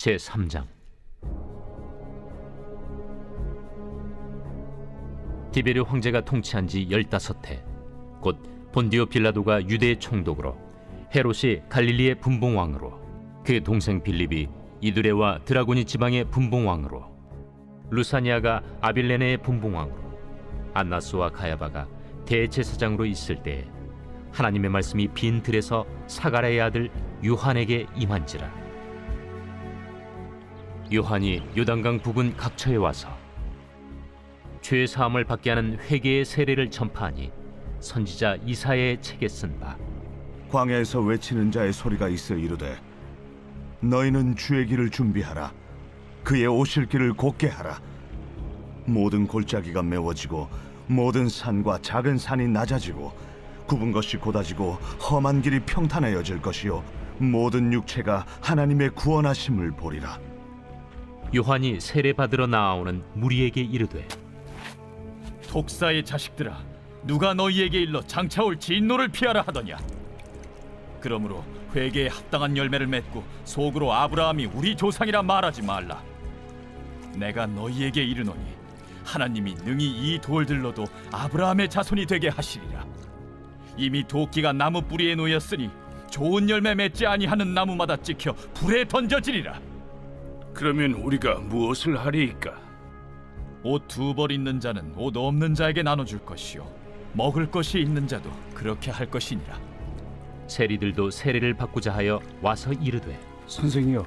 제3장. 디베르 황제가 통치한 지 15해, 곧 본디오 빌라도가 유대의 총독으로, 헤롯이 갈릴리의 분봉왕으로, 그 동생 빌립이 이두레와 드라고니 지방의 분봉왕으로, 루사니아가 아빌레네의 분봉왕으로, 안나스와 가야바가 대제사장으로 있을 때에 하나님의 말씀이 빈 들에서 사가랴의 아들 요한에게 임한지라. 요한이 요단강 부근 각처에 와서 죄 사함을 받게 하는 회개의 세례를 전파하니 선지자 이사야의 책에 쓴 바, 광야에서 외치는 자의 소리가 있어 이르되 너희는 주의 길을 준비하라. 그의 오실 길을 곧게 하라. 모든 골짜기가 메워지고 모든 산과 작은 산이 낮아지고 굽은 것이 곧아지고 험한 길이 평탄하여질 것이요 모든 육체가 하나님의 구원하심을 보리라. 요한이 세례 받으러 나아오는 무리에게 이르되, 독사의 자식들아, 누가 너희에게 일러 장차 올 진노를 피하라 하더냐? 그러므로 회개에 합당한 열매를 맺고 속으로 아브라함이 우리 조상이라 말하지 말라. 내가 너희에게 이르노니 하나님이 능히 이 돌들로도 아브라함의 자손이 되게 하시리라. 이미 도끼가 나무 뿌리에 놓였으니 좋은 열매 맺지 아니하는 나무마다 찍혀 불에 던져지리라. 그러면 우리가 무엇을 하리이까? 옷 2벌 있는 자는 옷 없는 자에게 나눠줄 것이요 먹을 것이 있는 자도 그렇게 할 것이니라. 세리들도 세례를 받고자 하여 와서 이르되, 선생이여,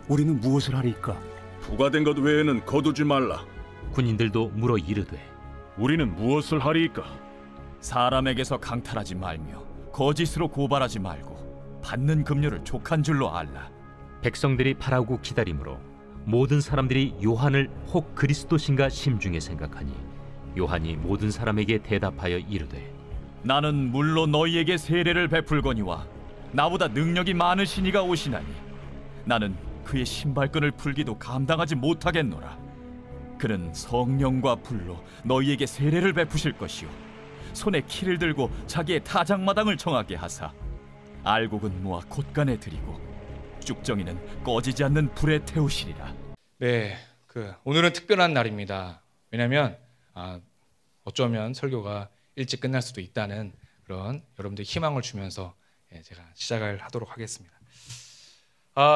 우리는 무엇을 하리이까? 부과된 것 외에는 거두지 말라. 군인들도 물어 이르되, 우리는 무엇을 하리이까? 사람에게서 강탈하지 말며 거짓으로 고발하지 말고 받는 급료를 족한 줄로 알라. 백성들이 바라고 기다림으로 모든 사람들이 요한을 혹 그리스도신가 심중에 생각하니, 요한이 모든 사람에게 대답하여 이르되, 나는 물로 너희에게 세례를 베풀거니와 나보다 능력이 많으신 이가 오시나니 나는 그의 신발끈을 풀기도 감당하지 못하겠노라. 그는 성령과 불로 너희에게 세례를 베푸실 것이요 손에 키를 들고 자기의 타작마당을 정하게 하사 알곡은 모아 곶간에 들이고 쭉정이는 꺼지지 않는 불에 태우시리라. 네, 오늘은 특별한 날입니다. 왜냐하면 어쩌면 설교가 일찍 끝날 수도 있다는 그런 여러분들 희망을 주면서 제가 시작을 하도록 하겠습니다.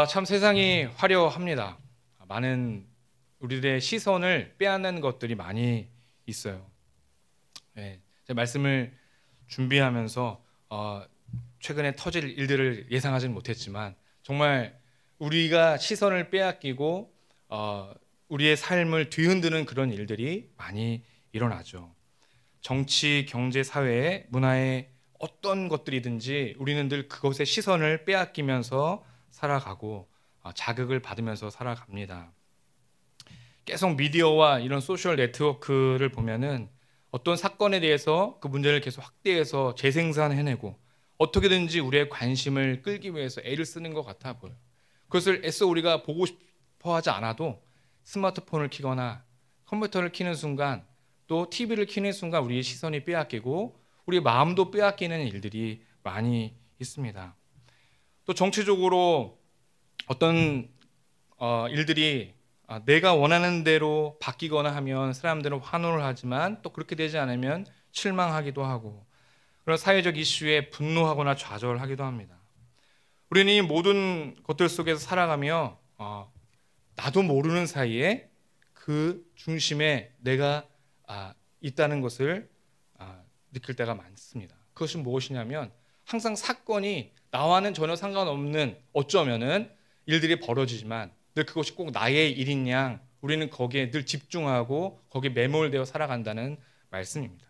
참 세상이 화려합니다. 많은 우리들의 시선을 빼앗는 것들이 많이 있어요. 제 말씀을 준비하면서 최근에 터질 일들을 예상하지는 못했지만 정말 우리가 시선을 빼앗기고 우리의 삶을 뒤흔드는 그런 일들이 많이 일어나죠. 정치, 경제, 사회, 문화의 어떤 것들이든지 우리는 늘 그것의 시선을 빼앗기면서 살아가고 자극을 받으면서 살아갑니다. 계속 미디어와 이런 소셜 네트워크를 보면은 어떤 사건에 대해서 그 문제를 계속 확대해서 재생산해내고 어떻게든지 우리의 관심을 끌기 위해서 애를 쓰는 것 같아 보여요. 그것을 애써 우리가 보고 싶어 하지 않아도 스마트폰을 켜거나 컴퓨터를 켜는 순간, 또 TV를 켜는 순간 우리의 시선이 빼앗기고 우리의 마음도 빼앗기는 일들이 많이 있습니다. 또 정치적으로 어떤 일들이 내가 원하는 대로 바뀌거나 하면 사람들은 환호를 하지만 또 그렇게 되지 않으면 실망하기도 하고, 그런 사회적 이슈에 분노하거나 좌절하기도 합니다. 우리는 이 모든 것들 속에서 살아가며 나도 모르는 사이에 그 중심에 내가 있다는 것을 느낄 때가 많습니다. 그것이 무엇이냐면 항상 사건이 나와는 전혀 상관없는 어쩌면은 일들이 벌어지지만 늘 그것이 꼭 나의 일인 양 우리는 거기에 늘 집중하고 거기에 매몰되어 살아간다는 말씀입니다.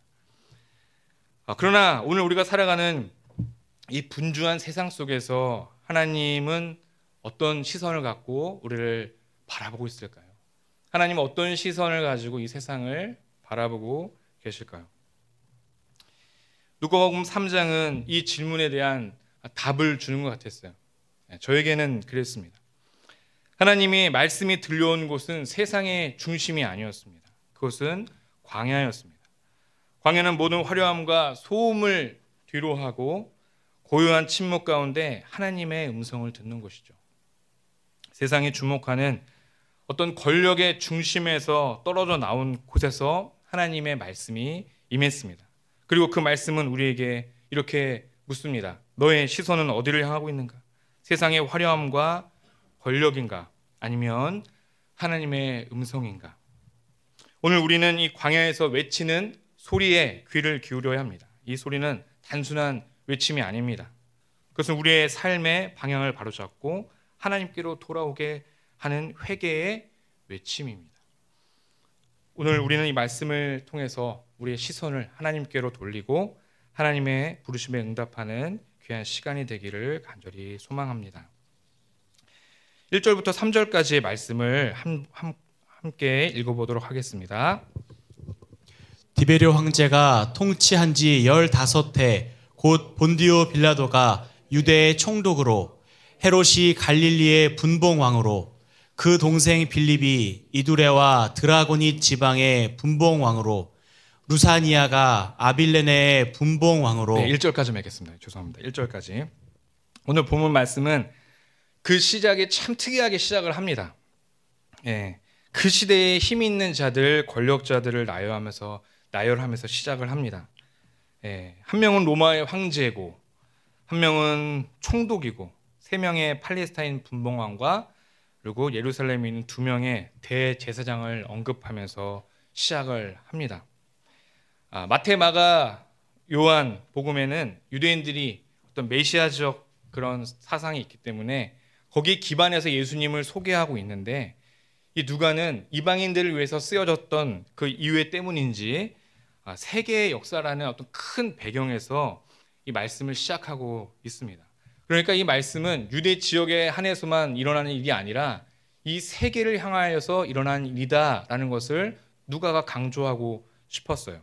그러나 오늘 우리가 살아가는 이 분주한 세상 속에서 하나님은 어떤 시선을 갖고 우리를 바라보고 있을까요? 하나님은 어떤 시선을 가지고 이 세상을 바라보고 계실까요? 누가복음 3장은 이 질문에 대한 답을 주는 것 같았어요. 저에게는 그랬습니다. 하나님이 말씀이 들려온 곳은 세상의 중심이 아니었습니다. 그것은 광야였습니다. 광야는 모든 화려함과 소음을 뒤로하고 고요한 침묵 가운데 하나님의 음성을 듣는 곳이죠. 세상이 주목하는 어떤 권력의 중심에서 떨어져 나온 곳에서 하나님의 말씀이 임했습니다. 그리고 그 말씀은 우리에게 이렇게 묻습니다. 너의 시선은 어디를 향하고 있는가? 세상의 화려함과 권력인가? 아니면 하나님의 음성인가? 오늘 우리는 이 광야에서 외치는 소리에 귀를 기울여야 합니다. 이 소리는 단순한 외침이 아닙니다. 그것은 우리의 삶의 방향을 바로잡고 하나님께로 돌아오게 하는 회개의 외침입니다. 오늘 우리는 이 말씀을 통해서 우리의 시선을 하나님께로 돌리고 하나님의 부르심에 응답하는 귀한 시간이 되기를 간절히 소망합니다. 1절부터 3절까지의 말씀을 함께 읽어보도록 하겠습니다. 디베rio 황제가 통치한 지 15해 곧 본디오 빌라도가 유대의 총독으로 헤롯이 갈릴리의 분봉왕으로 그 동생 빌립이 이두레와 드라고니 지방의 분봉왕으로 루사니아가 아빌레네의 분봉왕으로 1절까지 맺겠습니다. 죄송합니다. 1절까지. 오늘 본문 말씀은 그 시작이 참 특이하게 시작을 합니다. 그 시대에 힘 있는 자들, 권력자들을 나열하면서 시작을 합니다. 한 명은 로마의 황제고, 한 명은 총독이고, 3명의 팔레스타인 분봉왕과 그리고 예루살렘에 있는 2명의 대제사장을 언급하면서 시작을 합니다. 마태, 마가, 요한 복음에는 유대인들이 어떤 메시아적 그런 사상이 있기 때문에 거기에 기반해서 예수님을 소개하고 있는데, 이 누가는 이방인들을 위해서 쓰여졌던 그 이유 때문인지 세계의 역사라는 어떤 큰 배경에서 이 말씀을 시작하고 있습니다. 그러니까 이 말씀은 유대 지역에 한해서만 일어나는 일이 아니라 이 세계를 향하여서 일어난 일이다라는 것을 누가가 강조하고 싶었어요.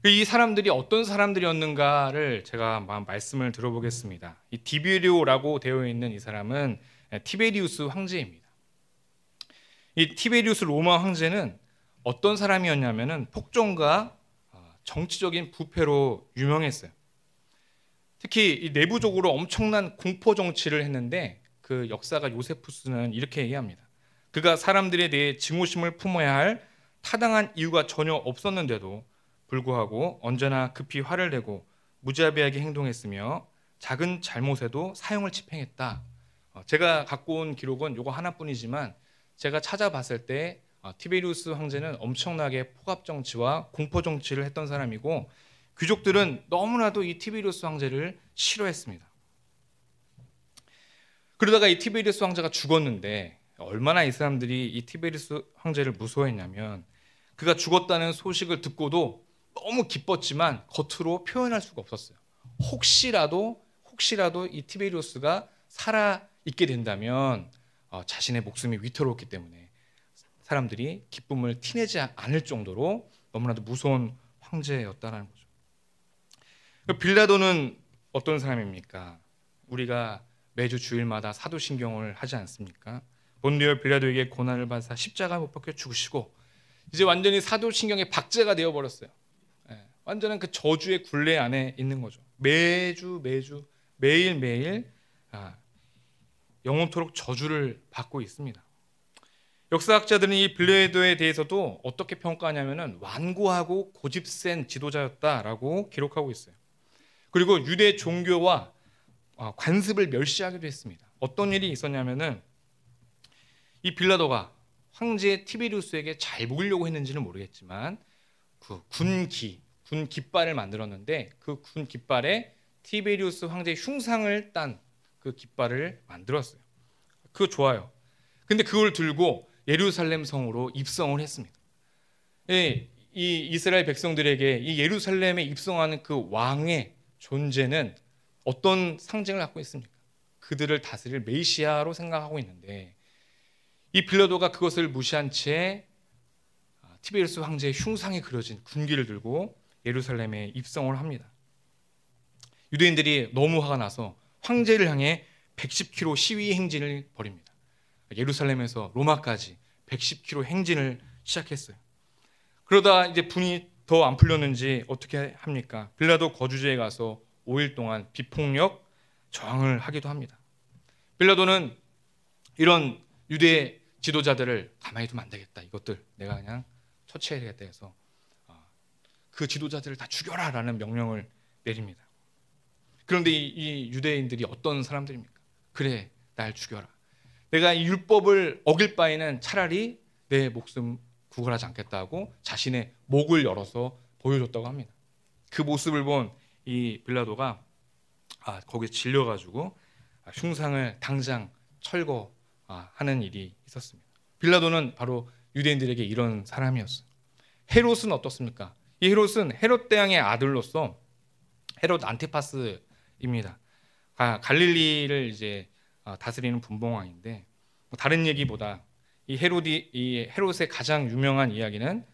이 사람들이 어떤 사람들이었는가를 제가 말씀을 들어보겠습니다. 이 디베리오라고 되어 있는 이 사람은 티베리우스 황제입니다. 이 티베리우스 로마 황제는 어떤 사람이었냐면은 폭정과 정치적인 부패로 유명했어요. 특히 이 내부적으로 엄청난 공포 정치를 했는데 그 역사가 요세푸스는 이렇게 얘기합니다. 그가 사람들에 대해 증오심을 품어야 할 타당한 이유가 전혀 없었는데도 불구하고 언제나 급히 화를 내고 무자비하게 행동했으며 작은 잘못에도 사형을 집행했다. 제가 갖고 온 기록은 요거 하나뿐이지만 제가 찾아봤을 때 티베리우스 황제는 엄청나게 포갑 정치와 공포 정치를 했던 사람이고 귀족들은 너무나도 이 티베리우스 황제를 싫어했습니다. 그러다가 이 티베리우스 황제가 죽었는데 얼마나 이 사람들이 이 티베리우스 황제를 무서워했냐면 그가 죽었다는 소식을 듣고도 너무 기뻤지만 겉으로 표현할 수가 없었어요. 혹시라도 이 티베리우스가 살아 있게 된다면 자신의 목숨이 위태로웠기 때문에 사람들이 기쁨을 티내지 않을 정도로 너무나도 무서운 황제였다는 거죠. 빌라도는 어떤 사람입니까? 우리가 매주 주일마다 사도신경을 하지 않습니까? 본디오 빌라도에게 고난을 받아 십자가 못 박혀 죽으시고 이제 완전히 사도신경의 박제가 되어버렸어요. 완전한 그 저주의 굴레 안에 있는 거죠. 매일매일 영원토록 저주를 받고 있습니다. 역사학자들은 이 빌라도에 대해서도 어떻게 평가하냐면은 완고하고 고집센 지도자였다라고 기록하고 있어요. 그리고 유대 종교와 관습을 멸시하기도 했습니다. 어떤 일이 있었냐면은 이 빌라도가 황제 티베리우스에게 잘 보이려고 했는지는 모르겠지만 그 군 깃발을 만들었는데 그 군 깃발에 티베리우스 황제의 흉상을 딴 그 깃발을 만들었어요. 그거 좋아요. 근데 그걸 들고 예루살렘 성으로 입성을 했습니다. 이 이스라엘 백성들에게 이 예루살렘에 입성하는 그 왕의 존재는 어떤 상징을 갖고 있습니까? 그들을 다스릴 메시아로 생각하고 있는데 이 빌라도가 그것을 무시한 채 티베리우스 황제의 흉상이 그려진 군기를 들고 예루살렘에 입성을 합니다. 유대인들이 너무 화가 나서 황제를 향해 110km 시위 행진을 벌입니다. 예루살렘에서 로마까지 110km 행진을 시작했어요. 그러다 이제 분이 더 안 풀렸는지 어떻게 합니까? 빌라도 거주지에 가서 5일 동안 비폭력 저항을 하기도 합니다. 빌라도는 이런 유대 지도자들을 가만히 두면 안 되겠다. 이것들 내가 그냥 처치해야 되겠다 해서 그 지도자들을 다 죽여라라는 명령을 내립니다. 그런데 이 유대인들이 어떤 사람들입니까? 그래, 날 죽여라. 내가 이 율법을 어길 바에는 차라리 내 목숨 구걸하지 않겠다고 자신의 목을 열어서 보여줬다고 합니다. 그 모습을 본 이 빌라도가 거기에 질려가지고 흉상을 당장 철거하는 일이 있었습니다. 빌라도는 바로 유대인들에게 이런 사람이었어요. 헤롯은 어떻습니까? 이 헤롯은 헤롯 대왕의 아들로서 헤롯 안티파스입니다. 갈릴리를 이제 다스리는 분봉왕인데 다른 얘기보다 이 헤롯의 가장 유명한 이야기는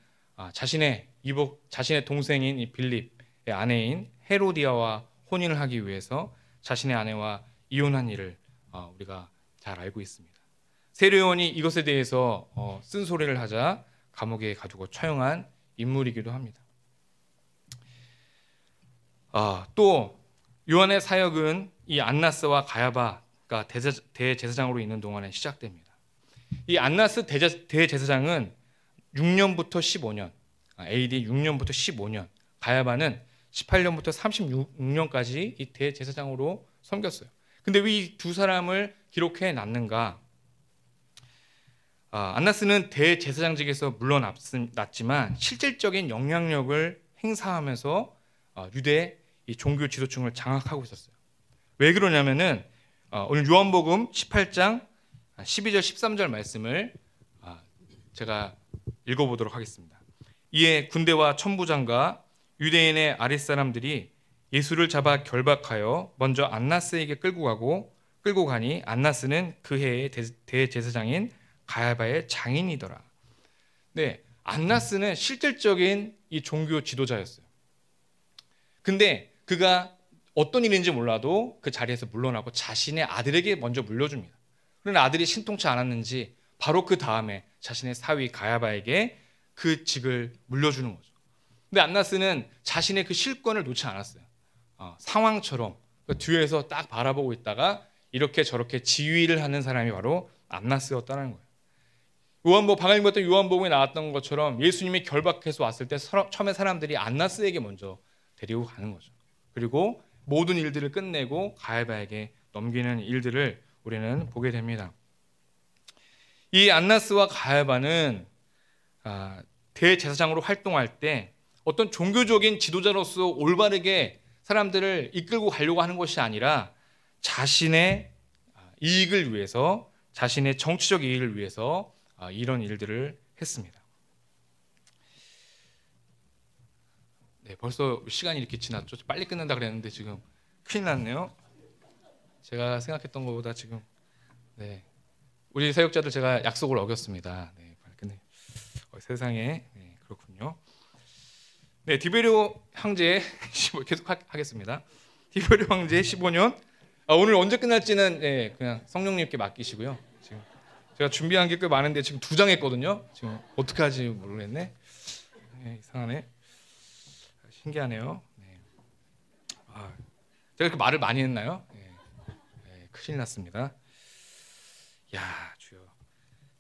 자신의 동생인 이 빌립의 아내인 헤로디아와 혼인을 하기 위해서 자신의 아내와 이혼한 일을 우리가 잘 알고 있습니다. 세례요한이 이것에 대해서 쓴소리를 하자 감옥에 가두고 처형한 인물이기도 합니다. 또 요한의 사역은 이 안나스와 가야바가 대제사장으로 있는 동안에 시작됩니다. 이 안나스 대제사장은 6년부터 15년, AD 6년부터 15년, 가야바는 18년부터 36년까지 이 대제사장으로 섬겼어요. 근데 왜 이 두 사람을 기록해 놨는가? 안나스는 대제사장직에서 물러났지만 실질적인 영향력을 행사하면서 유대 이 종교 지도층을 장악하고 있었어요. 왜 그러냐면은 오늘 요한복음 18장 12절 13절 말씀을 제가 읽어보도록 하겠습니다. 이에 군대와 천부장과 유대인의 아랫사람들이 예수를 잡아 결박하여 먼저 안나스에게 끌고 가니 안나스는 그 해의 대제사장인 가야바의 장인이더라. 네, 안나스는 실질적인 이 종교 지도자였어요. 근데 그가 어떤 일인지 몰라도 그 자리에서 물러나고 자신의 아들에게 먼저 물려줍니다. 그러나 아들이 신통치 않았는지 바로 그 다음에 자신의 사위 가야바에게 그 직을 물려주는 거죠. 근데 안나스는 자신의 그 실권을 놓지 않았어요. 상황처럼 그 뒤에서 딱 바라보고 있다가 이렇게 저렇게 지휘를 하는 사람이 바로 안나스였다는 거예요. 방금 읽었던 요한복음에 나왔던 것처럼 예수님이 결박해서 왔을 때 처음에 사람들이 안나스에게 먼저 데리고 가는 거죠. 그리고 모든 일들을 끝내고 가야바에게 넘기는 일들을 우리는 보게 됩니다. 이 안나스와 가야바는 대제사장으로 활동할 때 어떤 종교적인 지도자로서 올바르게 사람들을 이끌고 가려고 하는 것이 아니라 자신의 이익을 위해서, 자신의 정치적 이익을 위해서 이런 일들을 했습니다. 네, 벌써 시간이 이렇게 지났죠. 빨리 끝낸다 그랬는데 지금 큰일 났네요. 제가 생각했던 것보다 지금 우리 사역자들 제가 약속을 어겼습니다. 네, 빨리 끝내. 세상에 그렇군요. 네, 디베리오 황제 계속 하겠습니다. 디베리오 황제 15년. 오늘 언제 끝날지는 그냥 성령님께 맡기시고요. 지금 제가 준비한 게 꽤 많은데 지금 2장 했거든요. 지금 어떻게 하지 모르겠네. 이상하네. 신기하네요. 제가 이렇게 말을 많이 했나요? 큰일 났습니다. 야, 주여.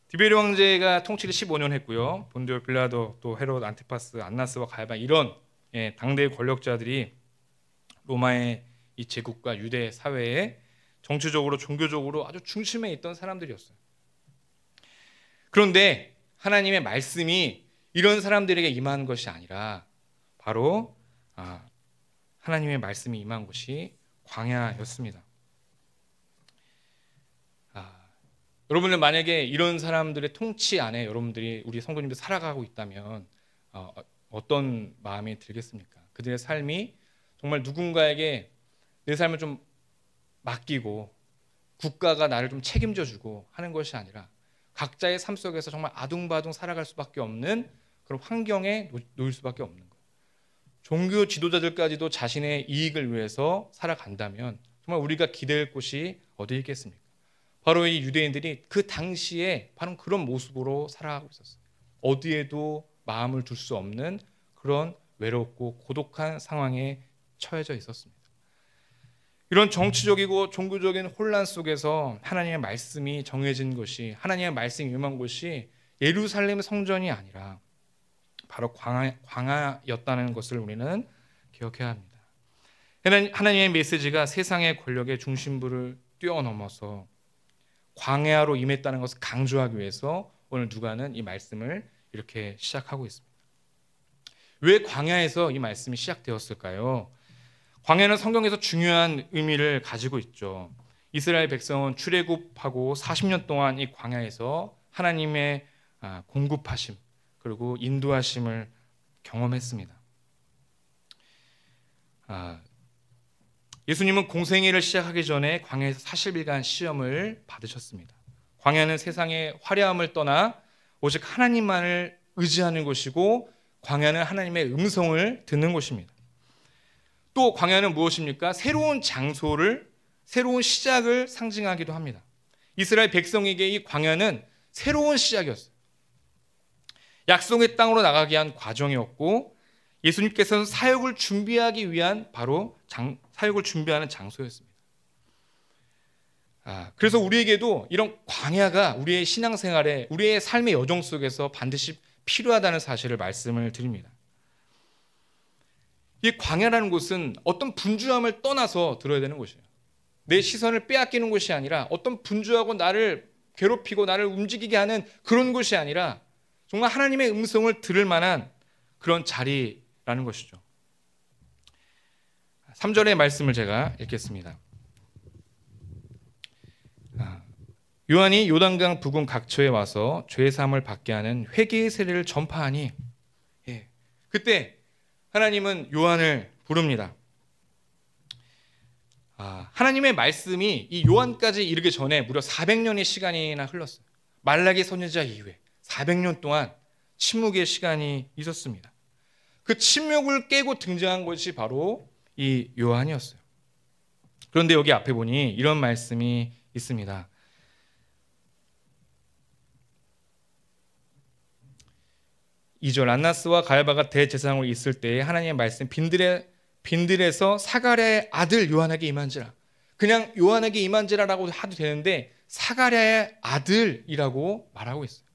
디베리오 황제가 통치를 15년 했고요. 본디오 빌라도, 또 헤롯 안티파스, 안나스와 가야바 이런 당대의 권력자들이 로마의 이 제국과 유대 사회에 정치적으로 종교적으로 아주 중심에 있던 사람들이었어요. 그런데 하나님의 말씀이 이런 사람들에게 임한 것이 아니라 바로 하나님의 말씀이 임한 곳이 광야였습니다. 여러분들 만약에 이런 사람들의 통치 안에 여러분들이 우리 성도님들 살아가고 있다면 어떤 마음이 들겠습니까? 그들의 삶이 정말 누군가에게 내 삶을 좀 맡기고 국가가 나를 좀 책임져주고 하는 것이 아니라 각자의 삶 속에서 정말 아둥바둥 살아갈 수밖에 없는 그런 환경에 놓일 수밖에 없는 거예요. 종교 지도자들까지도 자신의 이익을 위해서 살아간다면 정말 우리가 기댈 곳이 어디 있겠습니까? 바로 이 유대인들이 그 당시에 바로 그런 모습으로 살아가고 있었어요. 어디에도 마음을 둘 수 없는 그런 외롭고 고독한 상황에 처해져 있었습니다. 이런 정치적이고 종교적인 혼란 속에서 하나님의 말씀이 정해진 것이, 하나님의 말씀이 임한 곳이 예루살렘 성전이 아니라 바로 광야였다는 것을 우리는 기억해야 합니다. 하나님의 메시지가 세상의 권력의 중심부를 뛰어넘어서 광야로 임했다는 것을 강조하기 위해서 오늘 누가는 이 말씀을 이렇게 시작하고 있습니다. 왜 광야에서 이 말씀이 시작되었을까요? 광야는 성경에서 중요한 의미를 가지고 있죠. 이스라엘 백성은 출애굽하고 40년 동안 이 광야에서 하나님의 공급하심 그리고 인도하심을 경험했습니다. 예수님은 공생애를 시작하기 전에 광야에서 40일간 시험을 받으셨습니다. 광야는 세상의 화려함을 떠나 오직 하나님만을 의지하는 곳이고, 광야는 하나님의 음성을 듣는 곳입니다. 또 광야는 무엇입니까? 새로운 장소를, 새로운 시작을 상징하기도 합니다. 이스라엘 백성에게 이 광야는 새로운 시작이었어요. 약속의 땅으로 나가기 위한 과정이었고, 예수님께서는 사역을 준비하기 위한 바로 사역을 준비하는 장소였습니다. 그래서 우리에게도 이런 광야가 우리의 신앙생활에, 우리의 삶의 여정 속에서 반드시 필요하다는 사실을 말씀을 드립니다. 이 광야라는 곳은 어떤 분주함을 떠나서 들어야 되는 곳이에요. 내 시선을 빼앗기는 곳이 아니라, 어떤 분주하고 나를 괴롭히고 나를 움직이게 하는 그런 곳이 아니라 정말 하나님의 음성을 들을 만한 그런 자리라는 것이죠. 3절의 말씀을 제가 읽겠습니다. 요한이 요단강 부근 각처에 와서 죄사함을 받게 하는 회개의 세례를 전파하니, 그때 하나님은 요한을 부릅니다. 하나님의 말씀이 이 요한까지 이르기 전에 무려 400년의 시간이나 흘렀어요. 말라기 선지자 이후에 400년 동안 침묵의 시간이 있었습니다. 그 침묵을 깨고 등장한 것이 바로 이 요한이었어요. 그런데 여기 앞에 보니 이런 말씀이 있습니다. 2절, 안나스와 가야바가 대제사장으로 있을 때에 하나님의 말씀 빈들에서 사가랴의 아들 요한에게 임한지라. 그냥 요한에게 임한지라라고 해도 되는데 사가랴의 아들이라고 말하고 있어요.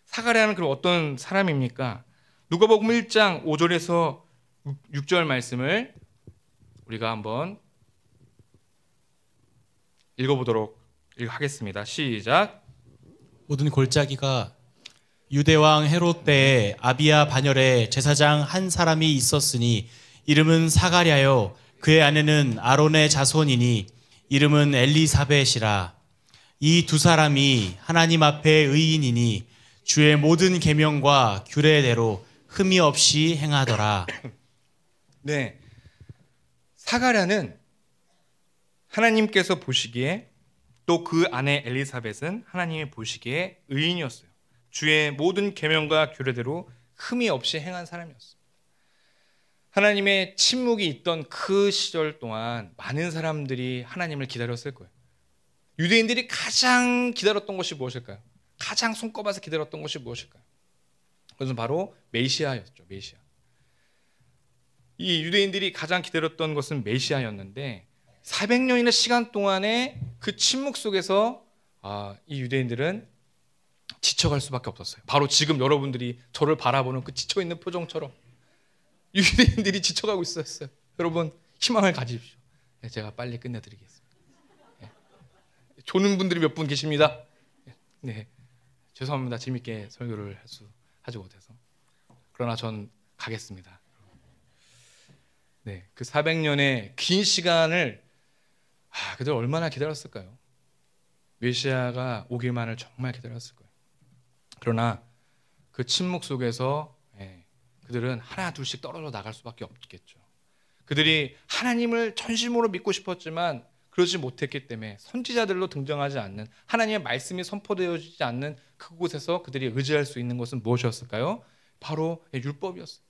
사가랴는 그럼 어떤 사람입니까? 누가복음 1장 5절에서 6절 말씀을 우리가 한번 읽어보도록 하겠습니다. 시작. 모든 골짜기가 유대왕 헤롯 때에 아비야 반열에 제사장 한 사람이 있었으니 이름은 사가랴요, 그의 아내는 아론의 자손이니 이름은 엘리사벳이라. 이 두 사람이 하나님 앞에 의인이니 주의 모든 계명과 규례대로 흠이 없이 행하더라. 네, 사가랴는 하나님께서 보시기에, 또 그 아내 엘리사벳은 하나님이 보시기에 의인이었어요. 주의 모든 계명과 규례대로 흠이 없이 행한 사람이었어요. 하나님의 침묵이 있던 그 시절 동안 많은 사람들이 하나님을 기다렸을 거예요. 유대인들이 가장 기다렸던 것이 무엇일까요? 가장 손꼽아서 기다렸던 것이 무엇일까요? 그것은 바로 메시아였죠. 메시아. 이 유대인들이 가장 기다렸던 것은 메시아였는데 400년이나 시간 동안의 그 침묵 속에서 이 유대인들은 지쳐갈 수밖에 없었어요. 바로 지금 여러분들이 저를 바라보는 그 지쳐있는 표정처럼 유대인들이 지쳐가고 있었어요. 여러분 희망을 가지십시오. 제가 빨리 끝내드리겠습니다. 조는 분들이 몇 분 계십니다. 네, 죄송합니다. 재밌게 설교를 하지 못해서. 그러나 전 가겠습니다. 네, 그 400년의 긴 시간을 그들 얼마나 기다렸을까요? 메시아가 오기만을 정말 기다렸을 거예요. 그러나 그 침묵 속에서 그들은 하나 둘씩 떨어져 나갈 수밖에 없겠죠. 그들이 하나님을 전심으로 믿고 싶었지만 그러지 못했기 때문에 선지자들로 등장하지 않는, 하나님의 말씀이 선포되어지지 않는 그곳에서 그들이 의지할 수 있는 것은 무엇이었을까요? 바로 율법이었어요.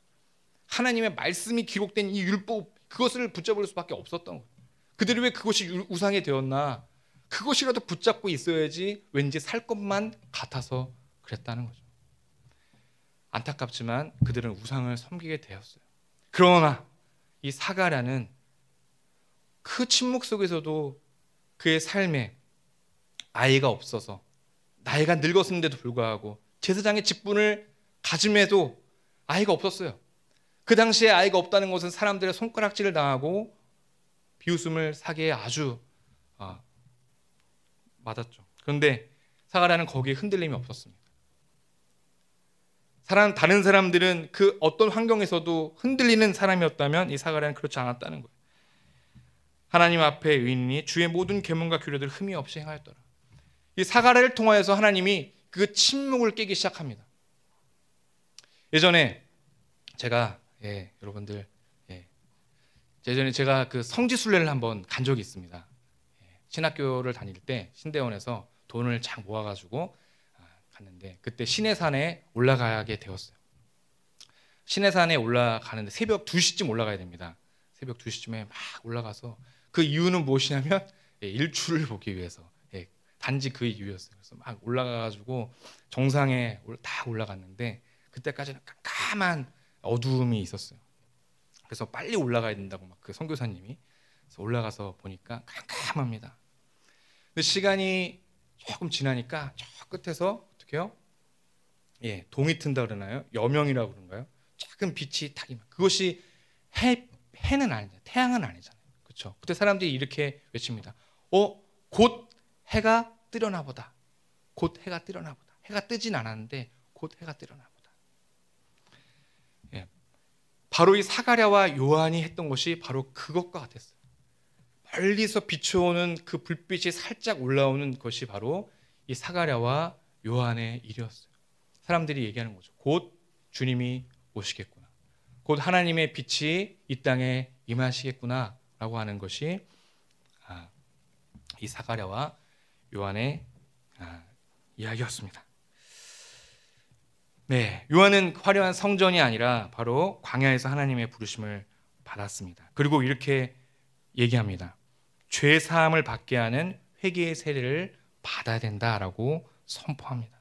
하나님의 말씀이 기록된 이 율법, 그것을 붙잡을 수밖에 없었던 거예요. 그들이 왜 그것이 우상이 되었나? 그것이라도 붙잡고 있어야지 왠지 살 것만 같아서 그랬다는 거죠. 안타깝지만 그들은 우상을 섬기게 되었어요. 그러나 이 사가랴는 그 침묵 속에서도 그의 삶에 아이가 없어서 나이가 늙었는데도 불구하고 제사장의 직분을 가짐에도 아이가 없었어요. 그 당시에 아이가 없다는 것은 사람들의 손가락질을 당하고 비웃음을 사기에 아주 맞았죠. 그런데 사가랴는 거기에 흔들림이 없었습니다. 다른 사람들은 그 어떤 환경에서도 흔들리는 사람이었다면 이 사가랴는 그렇지 않았다는 거예요. 하나님 앞에 의인이 주의 모든 계명과 규례들을 흠이 없이 행하였더라. 이 사가랴를 통하여서 하나님이 그 침묵을 깨기 시작합니다. 예전에 제가 여러분들 예전에 제가 그 성지순례를 한번 간 적이 있습니다. 신학교를 다닐 때 신대원에서 돈을 쫙 모아가지고 갔는데 그때 시내산에 올라가게 되었어요. 시내산에 올라가는데 새벽 2시쯤 올라가야 됩니다. 새벽 2시쯤에 막 올라가서 그 이유는 무엇이냐면 일출을 보기 위해서 단지 그 이유였어요. 그래서 막 올라가가지고 정상에 다 올라갔는데 그때까지는 깜깜한 어두움이 있었어요. 그래서 빨리 올라가야 된다고 막 그 선교사님이 그래서 올라가서 보니까 깜깜합니다. 근데 시간이 조금 지나니까 저 끝에서 어떻게 해요? 동이 튼다 그러나요? 여명이라고 그런가요? 작은 빛이 딱 그것이 해는 아니잖아요. 태양은 아니잖아요. 그렇죠? 그때 사람들이 이렇게 외칩니다. 곧 해가 뜨려나 보다. 곧 해가 뜨려나 보다. 해가 뜨진 않았는데 곧 해가 뜨려나 보다. 바로 이 사가랴와 요한이 했던 것이 바로 그것과 같았어요. 멀리서 비춰오는 그 불빛이 살짝 올라오는 것이 바로 이 사가랴와 요한의 일이었어요. 사람들이 얘기하는 거죠. 곧 주님이 오시겠구나. 곧 하나님의 빛이 이 땅에 임하시겠구나 라고 하는 것이 이 사가랴와 요한의 이야기였습니다. 요한은 화려한 성전이 아니라 바로 광야에서 하나님의 부르심을 받았습니다. 그리고 이렇게 얘기합니다. 죄 사함을 받게 하는 회개의 세례를 받아야 된다라고 선포합니다.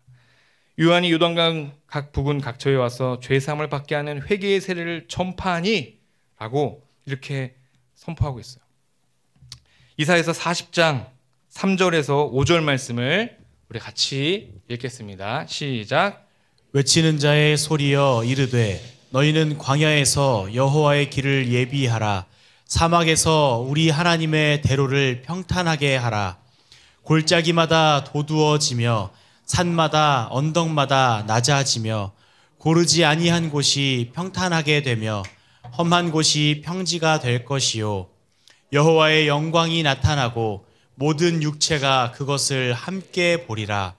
요한이 요단강 각 부근 각처에 와서 죄 사함을 받게 하는 회개의 세례를 전파하니 라고 이렇게 선포하고 있어요. 이사야서 40장 3절에서 5절 말씀을 우리 같이 읽겠습니다. 시작. 외치는 자의 소리여 이르되 너희는 광야에서 여호와의 길을 예비하라. 사막에서 우리 하나님의 대로를 평탄하게 하라. 골짜기마다 도두어지며 산마다 언덕마다 낮아지며 고르지 아니한 곳이 평탄하게 되며 험한 곳이 평지가 될 것이요 여호와의 영광이 나타나고 모든 육체가 그것을 함께 보리라.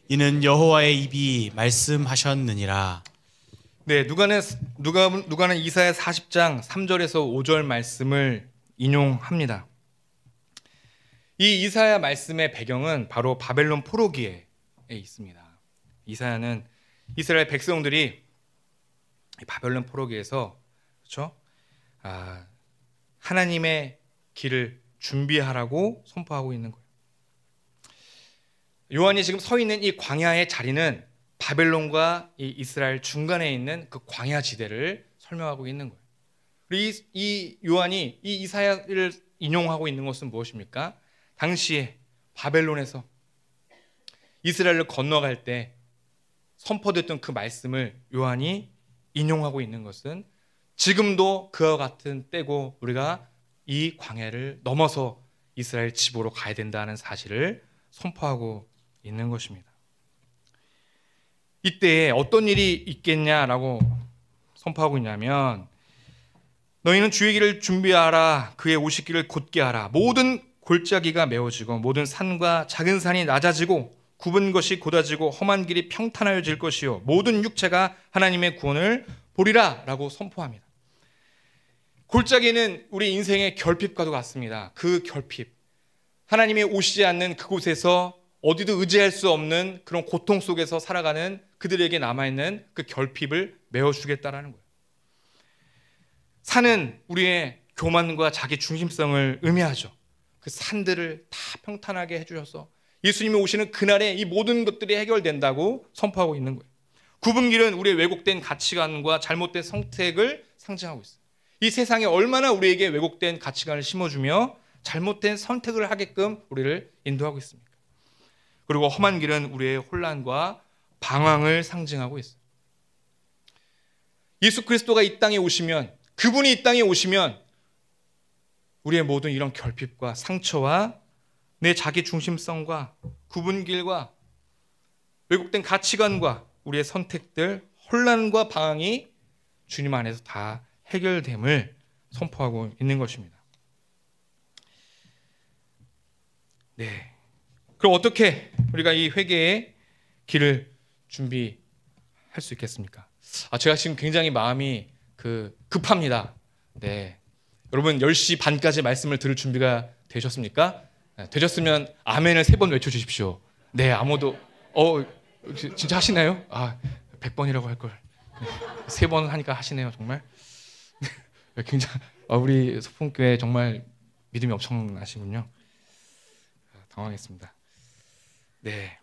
이는 여호와의 입이 말씀하셨느니라. 누가는 이사야 40장 3절에서 5절 말씀을 인용합니다. 이 이사야 말씀의 배경은 바로 바벨론 포로기에 있습니다. 이사야는 이스라엘 백성들이 바벨론 포로기에서 그렇죠? 하나님의 길을 준비하라고 선포하고 있는 거예요. 요한이 지금 서 있는 이 광야의 자리는 바벨론과 이 이스라엘 중간에 있는 그 광야 지대를 설명하고 있는 거예요. 그리고 이 요한이 이 이사야를 인용하고 있는 것은 무엇입니까? 당시에 바벨론에서 이스라엘을 건너갈 때 선포됐던 그 말씀을 요한이 인용하고 있는 것은 지금도 그와 같은 때고 우리가 이 광야를 넘어서 이스라엘 지보로 가야 된다는 사실을 선포하고 있는 것입니다. 이때 어떤 일이 있겠냐라고 선포하고 있냐면 너희는 주의 길을 준비하라. 그의 오실 길을 곧게 하라. 모든 골짜기가 메워지고 모든 산과 작은 산이 낮아지고 굽은 것이 곧아지고 험한 길이 평탄하여질 것이요 모든 육체가 하나님의 구원을 보리라 라고 선포합니다. 골짜기는 우리 인생의 결핍과도 같습니다. 그 결핍, 하나님이 오시지 않는 그곳에서 어디도 의지할 수 없는 그런 고통 속에서 살아가는 그들에게 남아있는 그 결핍을 메워주겠다라는 거예요. 산은 우리의 교만과 자기 중심성을 의미하죠. 그 산들을 다 평탄하게 해주셔서 예수님이 오시는 그날에 이 모든 것들이 해결된다고 선포하고 있는 거예요. 굽은 길은 우리의 왜곡된 가치관과 잘못된 선택을 상징하고 있어요. 이 세상에 얼마나 우리에게 왜곡된 가치관을 심어주며 잘못된 선택을 하게끔 우리를 인도하고 있습니까? 그리고 험한 길은 우리의 혼란과 방황을 상징하고 있어요. 예수 그리스도가 이 땅에 오시면, 그분이 이 땅에 오시면 우리의 모든 이런 결핍과 상처와 내 자기 중심성과 구분길과 왜곡된 가치관과 우리의 선택들, 혼란과 방황이 주님 안에서 다 해결됨을 선포하고 있는 것입니다. 네. 그럼 어떻게 우리가 이 회개의 길을 준비할 수 있겠습니까? 제가 지금 굉장히 마음이 급합니다. 네. 여러분 10시 반까지 말씀을 들을 준비가 되셨습니까? 네, 되셨으면 아멘을 3번 외쳐주십시오. 네, 아무도 진짜 하시나요? 100번이라고 할 걸. 네, 3번 하니까 하시네요, 정말. 굉장히 우리 소풍교회 정말 믿음이 엄청나시군요. 당황했습니다. 네.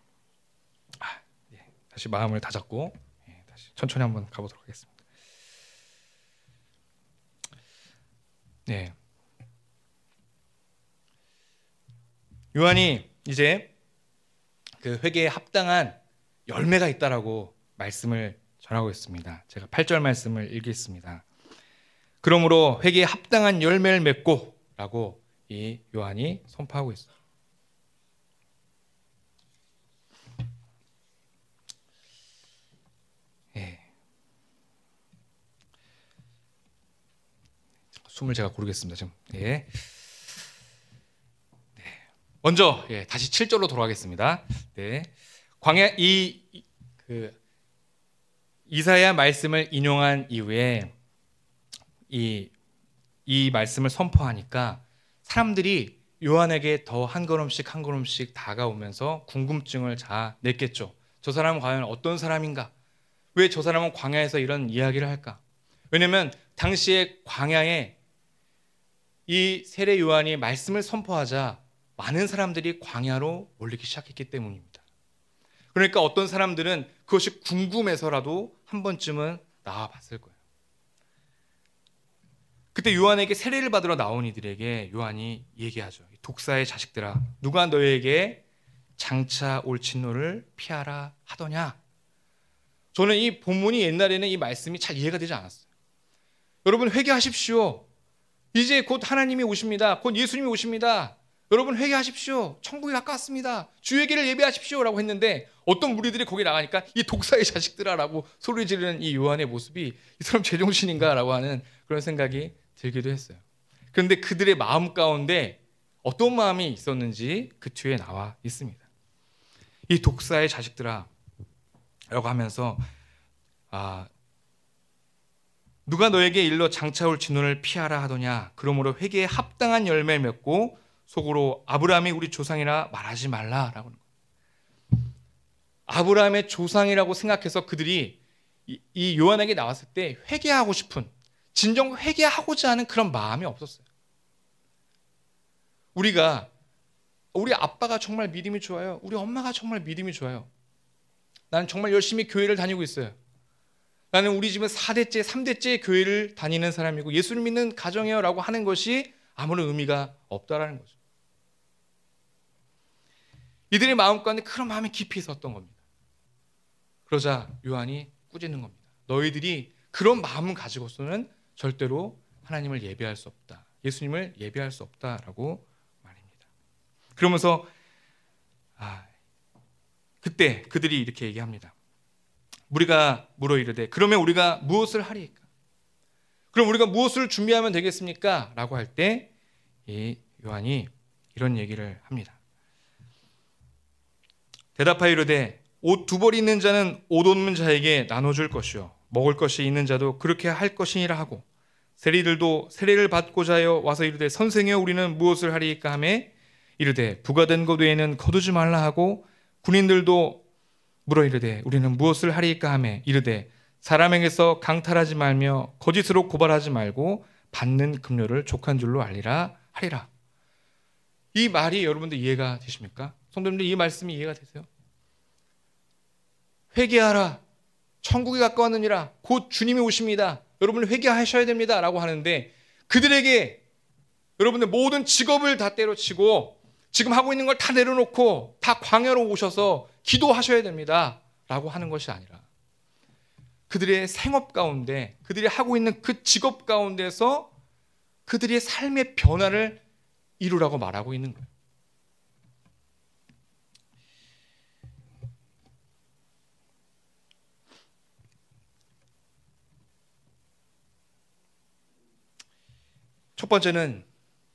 다시 마음을 다잡고 다시 천천히 한번 가보도록 하겠습니다. 네. 요한이 이제 그 회개에 합당한 열매가 있다라고 말씀을 전하고 있습니다. 제가 8절 말씀을 읽겠습니다. 그러므로 회개에 합당한 열매를 맺고 라고 이 요한이 선포하고 있어요. 숨을 제가 고르겠습니다. 지금. 먼저 다시 7절로 돌아가겠습니다. 네. 광야 이사야 말씀을 인용한 이후에 이 말씀을 선포하니까 사람들이 요한에게 더 한 걸음씩 한 걸음씩 다가오면서 궁금증을 냈겠죠. 저 사람은 과연 어떤 사람인가? 왜 저 사람은 광야에서 이런 이야기를 할까? 왜냐하면 당시에 광야에 이 세례 요한이 말씀을 선포하자 많은 사람들이 광야로 몰리기 시작했기 때문입니다. 그러니까 어떤 사람들은 그것이 궁금해서라도 한 번쯤은 나와봤을 거예요. 그때 요한에게 세례를 받으러 나온 이들에게 요한이 얘기하죠. 독사의 자식들아, 누가 너에게 장차 올 진노를 피하라 하더냐? 저는 이 본문이 옛날에는 이 말씀이 잘 이해가 되지 않았어요. 여러분 회개하십시오. 이제 곧 하나님이 오십니다. 곧 예수님이 오십니다. 여러분 회개하십시오. 천국이 가까웠습니다. 주의 길을 예배하십시오 라고 했는데 어떤 무리들이 거기 나가니까 이 독사의 자식들아 라고 소리 지르는 이 요한의 모습이 이 사람 제정신인가 라고 하는 그런 생각이 들기도 했어요. 그런데 그들의 마음 가운데 어떤 마음이 있었는지 그 뒤에 나와 있습니다. 이 독사의 자식들아 라고 하면서 누가 너에게 일러 장차 올 진노를 피하라 하더냐? 그러므로 회개에 합당한 열매를 맺고 속으로 아브라함이 우리 조상이라 말하지 말라라고 하는 거예요. 아브라함의 조상이라고 생각해서 그들이 이 요한에게 나왔을 때 회개하고 싶은, 진정 회개하고자 하는 그런 마음이 없었어요. 우리 아빠가 정말 믿음이 좋아요. 우리 엄마가 정말 믿음이 좋아요. 나는 정말 열심히 교회를 다니고 있어요. 나는 우리 집은 4대째, 3대째 교회를 다니는 사람이고 예수를 믿는 가정이에요 라고 하는 것이 아무런 의미가 없다라는 거죠. 이들의 마음 가운데 그런 마음이 깊이 있었던 겁니다. 그러자 요한이 꾸짖는 겁니다. 너희들이 그런 마음을 가지고서는 절대로 하나님을 예배할 수 없다. 예수님을 예배할 수 없다라고 말입니다. 그러면서 그때 그들이 이렇게 얘기합니다. 우리가 물어 이르되 그러면 우리가 무엇을 하리이까? 그럼 우리가 무엇을 준비하면 되겠습니까? 라고 할 때 이 요한이 이런 얘기를 합니다. 대답하여 이르되 옷 2벌 있는 자는 옷 없는 자에게 나눠줄 것이요 먹을 것이 있는 자도 그렇게 할 것이니라 하고 세리들도 세례를 받고자 하여 와서 이르되 선생이여 우리는 무엇을 하리이까 하매 이르되 부과된 것 외에는 거두지 말라 하고 군인들도 물어 이르되 우리는 무엇을 하리이까 하매 이르되 사람에게서 강탈하지 말며 거짓으로 고발하지 말고 받는 급료를 족한 줄로 알리라 하리라. 이 말이 여러분들 이해가 되십니까? 성도님들 이 말씀이 이해가 되세요? 회개하라. 천국이 가까웠느니라. 곧 주님이 오십니다. 여러분 회개하셔야 됩니다. 라고 하는데 그들에게 여러분들 모든 직업을 다 때려치고 지금 하고 있는 걸 다 내려놓고 다 광야로 오셔서 기도하셔야 됩니다 라고 하는 것이 아니라 그들의 생업 가운데 그들이 하고 있는 그 직업 가운데서 그들의 삶의 변화를 이루라고 말하고 있는 거예요. 첫 번째는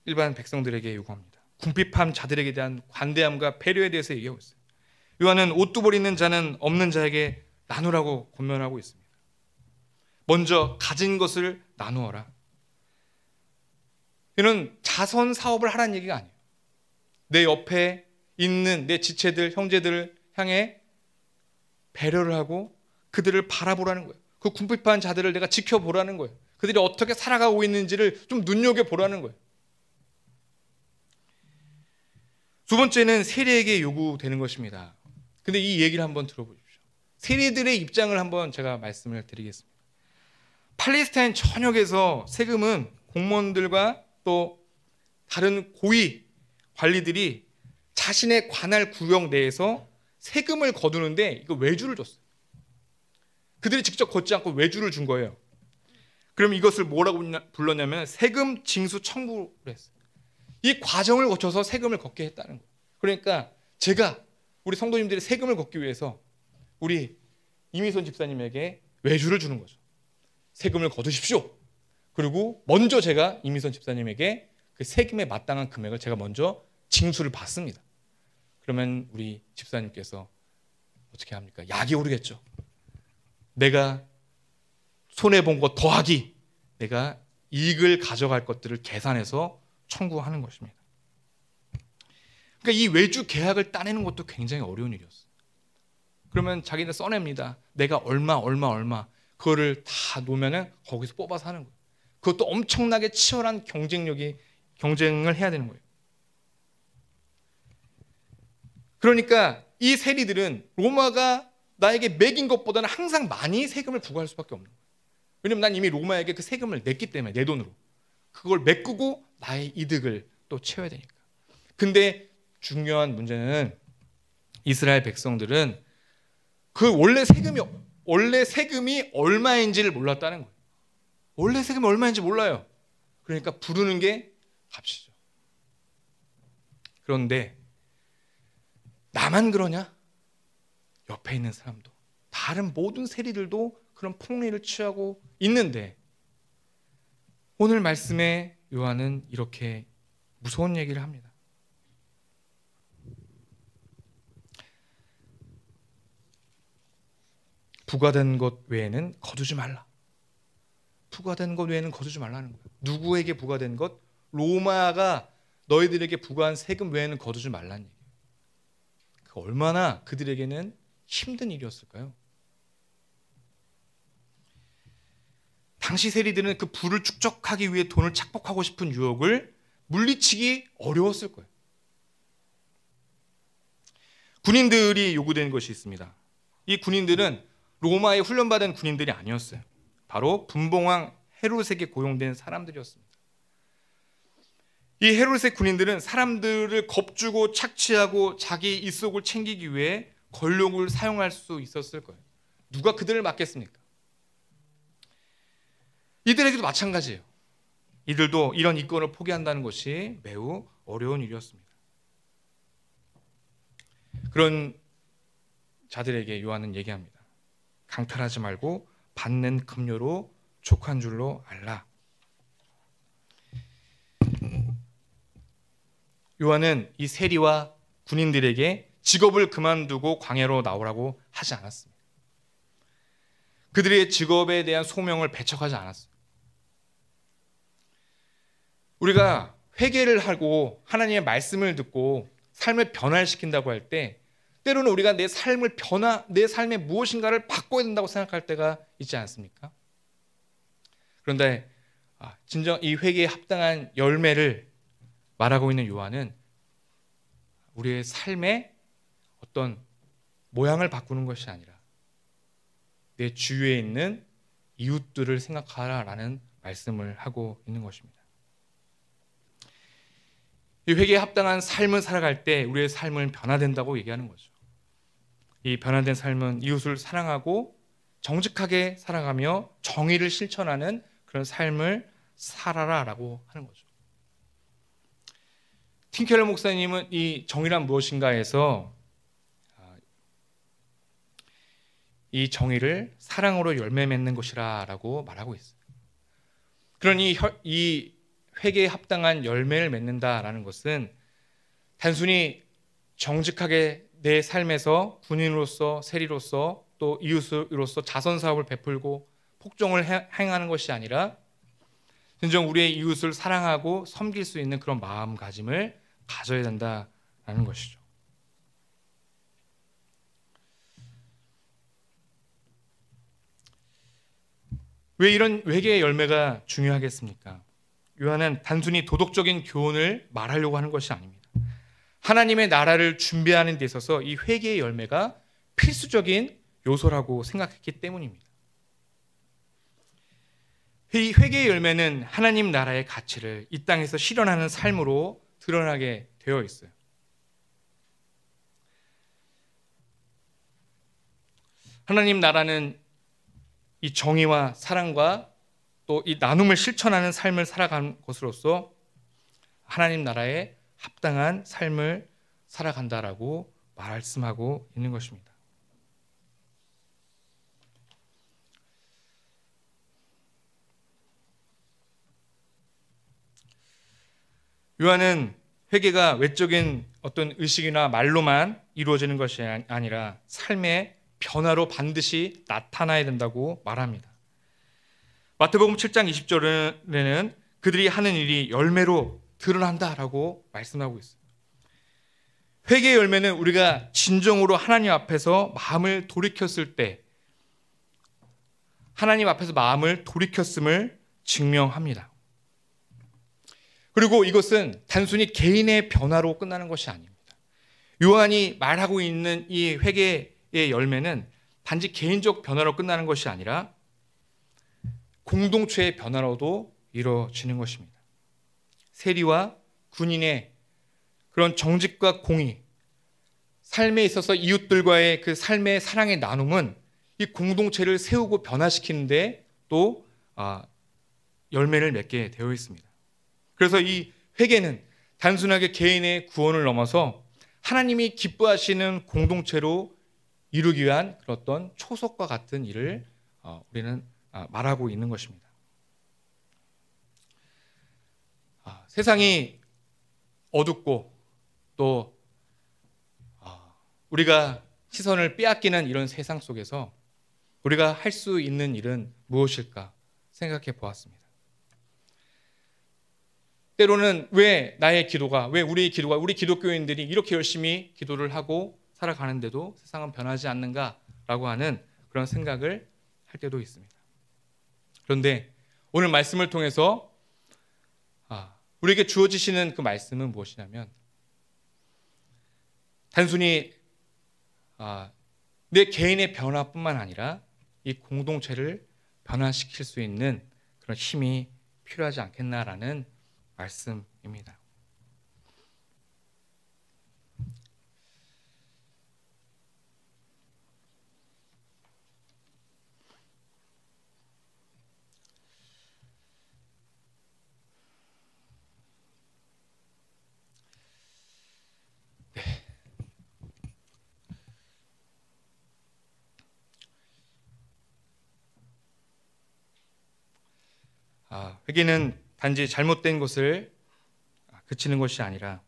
일반 백성들에게 요구합니다. 궁핍한 자들에게 대한 관대함과 배려에 대해서 얘기하고 있어요. 요한은 옷두벌 있는 자는 없는 자에게 나누라고 권면하고 있습니다. 먼저 가진 것을 나누어라. 이는 자선 사업을 하라는 얘기가 아니에요. 내 옆에 있는 내 지체들, 형제들을 향해 배려를 하고 그들을 바라보라는 거예요. 그 궁핍한 자들을 내가 지켜보라는 거예요. 그들이 어떻게 살아가고 있는지를 좀 눈여겨보라는 거예요. 두 번째는 세리에게 요구되는 것입니다. 근데 이 얘기를 한번 들어보십시오. 세리들의 입장을 한번 제가 말씀을 드리겠습니다. 팔레스타인 전역에서 세금은 공무원들과 또 다른 고위 관리들이 자신의 관할 구역 내에서 세금을 거두는데 이거 외주를 줬어요. 그들이 직접 걷지 않고 외주를 준 거예요. 그럼 이것을 뭐라고 불렀냐면 세금 징수 청구를 했어요. 이 과정을 거쳐서 세금을 걷게 했다는 거예요. 그러니까 제가 우리 성도님들이 세금을 걷기 위해서 우리 이미선 집사님에게 외주를 주는 거죠. 세금을 거두십시오. 그리고 먼저 제가 이미선 집사님에게 그 세금에 마땅한 금액을 제가 먼저 징수를 받습니다. 그러면 우리 집사님께서 어떻게 합니까? 약이 오르겠죠. 내가 손해본 것 더하기 내가 이익을 가져갈 것들을 계산해서 청구하는 것입니다. 그러니까 이 외주 계약을 따내는 것도 굉장히 어려운 일이었어요. 그러면 자기는 써냅니다. 내가 얼마 그거를 다 놓으면은 거기서 뽑아서 하는 거예요. 그것도 엄청나게 치열한 경쟁을 해야 되는 거예요. 그러니까 이 세리들은 로마가 나에게 매긴 것보다는 항상 많이 세금을 부과할 수밖에 없는 거예요. 왜냐면 난 이미 로마에게 그 세금을 냈기 때문에 내 돈으로 그걸 메꾸고 나의 이득을 또 채워야 되니까. 근데 중요한 문제는 이스라엘 백성들은 그 원래 세금이 얼마인지를 몰랐다는 거예요. 원래 세금이 얼마인지 몰라요. 그러니까 부르는 게 값이죠. 그런데 나만 그러냐? 옆에 있는 사람도 다른 모든 세리들도 그런 폭리를 취하고 있는데 오늘 말씀에 요한은 이렇게 무서운 얘기를 합니다. 부과된 것 외에는 거두지 말라. 부과된 것 외에는 거두지 말라는 거예요. 누구에게 부과된 것? 로마가 너희들에게 부과한 세금 외에는 거두지 말라는 얘기예요. 얼마나 그들에게는 힘든 일이었을까요? 당시 세리들은 그 부를 축적하기 위해 돈을 착복하고 싶은 유혹을 물리치기 어려웠을 거예요. 군인들이 요구된 것이 있습니다. 이 군인들은 로마에 훈련받은 군인들이 아니었어요. 바로 분봉왕 헤롯에게 고용된 사람들이었습니다. 이 헤롯의 군인들은 사람들을 겁주고 착취하고 자기 입속을 챙기기 위해 권력을 사용할 수 있었을 거예요. 누가 그들을 막겠습니까? 이들에게도 마찬가지예요. 이들도 이런 이권을 포기한다는 것이 매우 어려운 일이었습니다. 그런 자들에게 요한은 얘기합니다. 강탈하지 말고 받는 급료로 족한 줄로 알라. 요한은 이 세리와 군인들에게 직업을 그만두고 광야로 나오라고 하지 않았습니다. 그들의 직업에 대한 소명을 배척하지 않았어요. 우리가 회개를 하고 하나님의 말씀을 듣고 삶을 변화시킨다고 할 때 때로는 우리가 내 삶의 무엇인가를 바꿔야 된다고 생각할 때가 있지 않습니까? 그런데 진정 이 회개에 합당한 열매를 말하고 있는 요한은 우리의 삶의 어떤 모양을 바꾸는 것이 아니라 내 주위에 있는 이웃들을 생각하라라는 말씀을 하고 있는 것입니다. 이 회개에 합당한 삶을 살아갈 때 우리의 삶은 변화된다고 얘기하는 거죠. 이 변화된 삶은 이웃을 사랑하고 정직하게 살아가며 정의를 실천하는 그런 삶을 살아라라고 하는 거죠. 팀켈러 목사님은 이 정의란 무엇인가 해서 이 정의를 사랑으로 열매 맺는 것이라고 말하고 있어요. 그러니 이 회개에 합당한 열매를 맺는다라는 것은 단순히 정직하게 내 삶에서 군인으로서, 세리로서, 또 이웃으로서 자선 사업을 베풀고 폭정을 행하는 것이 아니라 진정 우리의 이웃을 사랑하고 섬길 수 있는 그런 마음가짐을 가져야 된다라는 것이죠. 왜 이런 회개의 열매가 중요하겠습니까? 요한은 단순히 도덕적인 교훈을 말하려고 하는 것이 아닙니다. 하나님의 나라를 준비하는 데 있어서 이 회개의 열매가 필수적인 요소라고 생각했기 때문입니다. 이 회개의 열매는 하나님 나라의 가치를 이 땅에서 실현하는 삶으로 드러나게 되어 있어요. 하나님 나라는 이 정의와 사랑과 또 이 나눔을 실천하는 삶을 살아가는 것으로서 하나님 나라에 합당한 삶을 살아간다라고 말씀하고 있는 것입니다. 요한은 회개가 외적인 어떤 의식이나 말로만 이루어지는 것이 아니라 삶의 변화로 반드시 나타나야 된다고 말합니다. 마태복음 7장 20절에는 그들이 하는 일이 열매로 드러난다라고 말씀하고 있어요. 회개의 열매는 우리가 진정으로 하나님 앞에서 마음을 돌이켰을 때 하나님 앞에서 마음을 돌이켰음을 증명합니다. 그리고 이것은 단순히 개인의 변화로 끝나는 것이 아닙니다. 요한이 말하고 있는 이 회개의 열매는 단지 개인적 변화로 끝나는 것이 아니라 공동체의 변화로도 이루어지는 것입니다. 세리와 군인의 그런 정직과 공의, 삶에 있어서 이웃들과의 그 삶의 사랑의 나눔은 이 공동체를 세우고 변화시키는데 또 열매를 맺게 되어 있습니다. 그래서 이 회개는 단순하게 개인의 구원을 넘어서 하나님이 기뻐하시는 공동체로 이루기 위한 그런 어떤 초석과 같은 일을 우리는 말하고 있는 것입니다. 세상이 어둡고 또 우리가 시선을 빼앗기는 이런 세상 속에서 우리가 할 수 있는 일은 무엇일까 생각해 보았습니다. 때로는 왜 나의 기도가, 왜 우리 기독교인들이 이렇게 열심히 기도를 하고 살아가는데도 세상은 변하지 않는가라고 하는 그런 생각을 할 때도 있습니다. 그런데 오늘 말씀을 통해서 우리에게 주어지시는 그 말씀은 무엇이냐면 단순히 내 개인의 변화뿐만 아니라 이 공동체를 변화시킬 수 있는 그런 힘이 필요하지 않겠나라는 말씀입니다. 회개는 단지 잘못된 것을 그치는 것이 아니라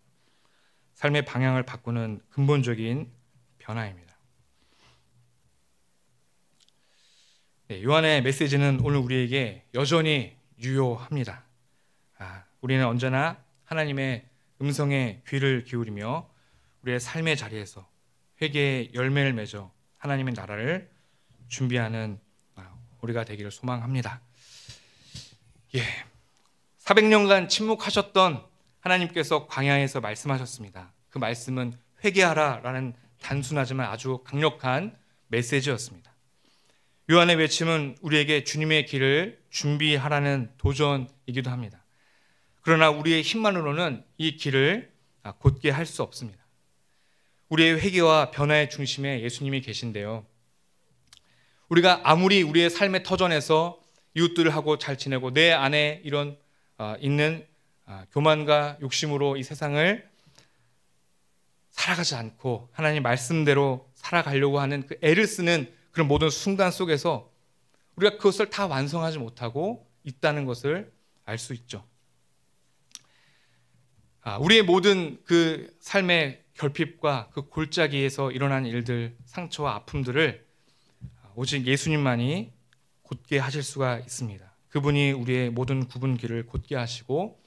삶의 방향을 바꾸는 근본적인 변화입니다. 요한의 메시지는 오늘 우리에게 여전히 유효합니다. 우리는 언제나 하나님의 음성에 귀를 기울이며 우리의 삶의 자리에서 회개의 열매를 맺어 하나님의 나라를 준비하는 우리가 되기를 소망합니다. 400년간 침묵하셨던 하나님께서 광야에서 말씀하셨습니다. 그 말씀은 회개하라라는 단순하지만 아주 강력한 메시지였습니다. 요한의 외침은 우리에게 주님의 길을 준비하라는 도전이기도 합니다. 그러나 우리의 힘만으로는 이 길을 곧게 할 수 없습니다. 우리의 회개와 변화의 중심에 예수님이 계신데요. 우리가 아무리 우리의 삶의 터전에서 이웃들하고 잘 지내고 내 안에 이런 있는 교만과 욕심으로 이 세상을 살아가지 않고 하나님 말씀대로 살아가려고 하는 그 애를 쓰는 그런 모든 순간 속에서 우리가 그것을 다 완성하지 못하고 있다는 것을 알 수 있죠. 우리의 모든 그 삶의 결핍과 그 골짜기에서 일어난 일들, 상처와 아픔들을 오직 예수님만이 곧게 하실 수가 있습니다. 그분이 우리의 모든 굽은 길을 곧게 하시고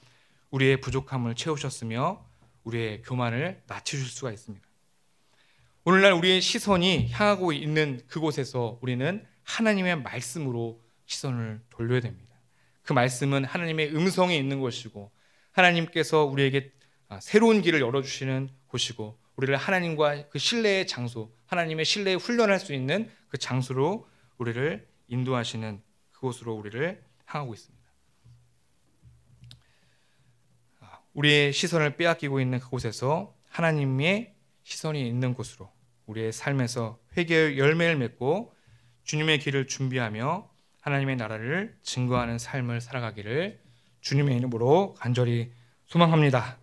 우리의 부족함을 채우셨으며 우리의 교만을 낮추실 수가 있습니다. 오늘날 우리의 시선이 향하고 있는 그곳에서 우리는 하나님의 말씀으로 시선을 돌려야 됩니다. 그 말씀은 하나님의 음성이 있는 곳이고 하나님께서 우리에게 새로운 길을 열어주시는 곳이고 우리를 하나님과 그 신뢰의 장소, 하나님의 신뢰에 훈련할 수 있는 그 장소로 우리를 인도하시는 그곳으로 우리를 향하고 있습니다. 우리의 시선을 빼앗기고 있는 그곳에서 하나님의 시선이 있는 곳으로 우리의 삶에서 회개의 열매를 맺고 주님의 길을 준비하며 하나님의 나라를 증거하는 삶을 살아가기를 주님의 이름으로 간절히 소망합니다.